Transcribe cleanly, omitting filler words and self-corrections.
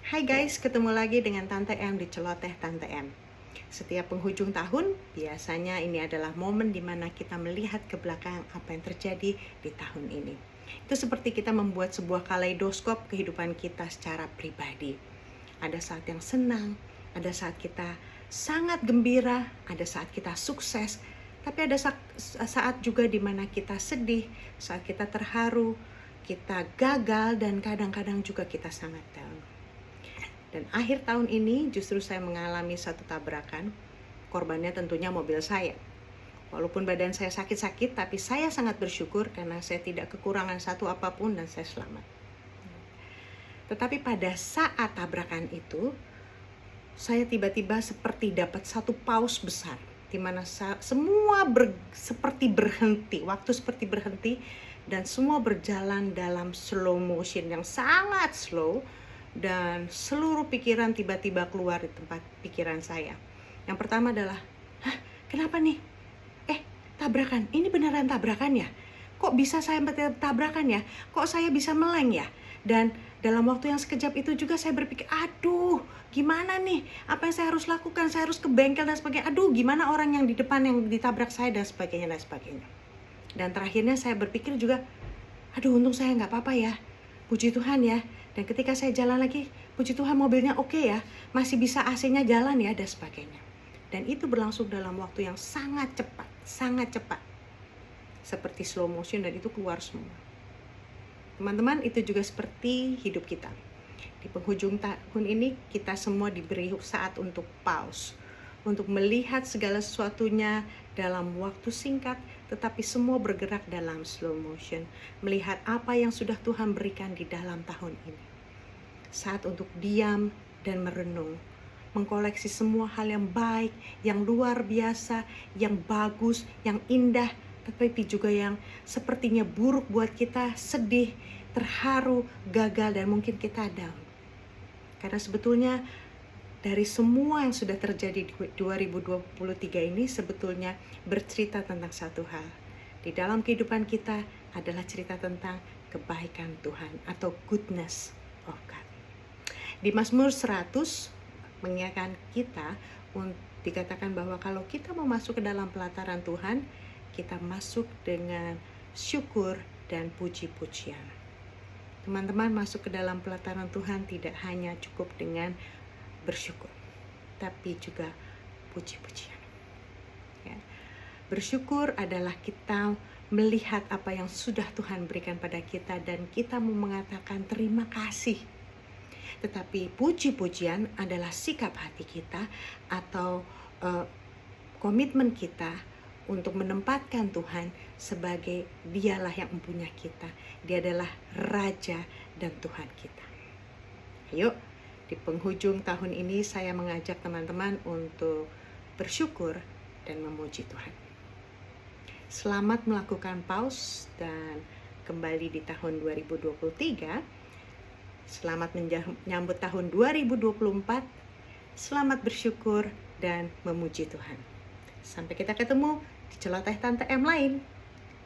Hai guys, ketemu lagi dengan Tante M di Celoteh Tante M. Setiap penghujung tahun, biasanya ini adalah momen di mana kita melihat ke belakang apa yang terjadi di tahun ini. Itu seperti kita membuat sebuah kaleidoskop kehidupan kita secara pribadi. Ada saat yang senang, ada saat kita sangat gembira, ada saat kita sukses, tapi ada saat juga di mana kita sedih, saat kita terharu, kita gagal, dan kadang-kadang juga kita sangat down. Dan akhir tahun ini justru saya mengalami satu tabrakan. Korbannya tentunya mobil saya. Walaupun badan saya sakit-sakit, tapi saya sangat bersyukur karena saya tidak kekurangan satu apapun dan saya selamat. Tetapi pada saat tabrakan itu, saya tiba-tiba seperti dapat satu pause besar, di mana semua seperti berhenti, waktu seperti berhenti, dan semua berjalan dalam slow motion yang sangat slow. Dan seluruh pikiran tiba-tiba keluar di tempat pikiran saya. Yang pertama adalah, kenapa nih? Tabrakan, ini beneran tabrakan ya? Kok bisa saya tabrakan ya? Kok saya bisa meleng ya? Dan dalam waktu yang sekejap itu juga saya berpikir, aduh gimana nih? Apa yang saya harus lakukan? Saya harus ke bengkel dan sebagainya. Aduh gimana orang yang di depan yang ditabrak saya dan sebagainya dan sebagainya. Dan terakhirnya saya berpikir juga, aduh untung saya nggak apa-apa ya. Puji Tuhan ya. Dan ketika saya jalan lagi, puji Tuhan mobilnya oke ya, masih bisa AC-nya jalan ya, dan sebagainya. Dan itu berlangsung dalam waktu yang sangat cepat, seperti slow motion, dan itu keluar semua. Teman-teman, itu juga seperti hidup kita. Di penghujung tahun ini, kita semua diberi saat untuk pause, untuk melihat segala sesuatunya dalam waktu singkat, tetapi semua bergerak dalam slow motion, melihat apa yang sudah Tuhan berikan di dalam tahun ini. Saat untuk diam dan merenung, mengkoleksi semua hal yang baik, yang luar biasa, yang bagus, yang indah, tetapi juga yang sepertinya buruk buat kita, sedih, terharu, gagal, dan mungkin kita down. Karena sebetulnya dari semua yang sudah terjadi di 2023 ini sebetulnya bercerita tentang satu hal. Di dalam kehidupan kita adalah cerita tentang kebaikan Tuhan atau goodness of God. Di Mazmur 100 mengingatkan kita, dikatakan bahwa kalau kita mau masuk ke dalam pelataran Tuhan, kita masuk dengan syukur dan puji-pujian. Teman-teman, masuk ke dalam pelataran Tuhan tidak hanya cukup dengan bersyukur, tapi juga puji-pujian. Ya. Bersyukur adalah kita melihat apa yang sudah Tuhan berikan pada kita dan kita mau mengatakan terima kasih. Tetapi puji-pujian adalah sikap hati kita atau komitmen kita untuk menempatkan Tuhan sebagai Dialah yang mempunyai kita. Dia adalah Raja dan Tuhan kita. Ayo, di penghujung tahun ini saya mengajak teman-teman untuk bersyukur dan memuji Tuhan. Selamat melakukan pause dan kembali di tahun 2023. Selamat menyambut tahun 2024. Selamat bersyukur dan memuji Tuhan. Sampai kita ketemu di Celoteh Tante M lain.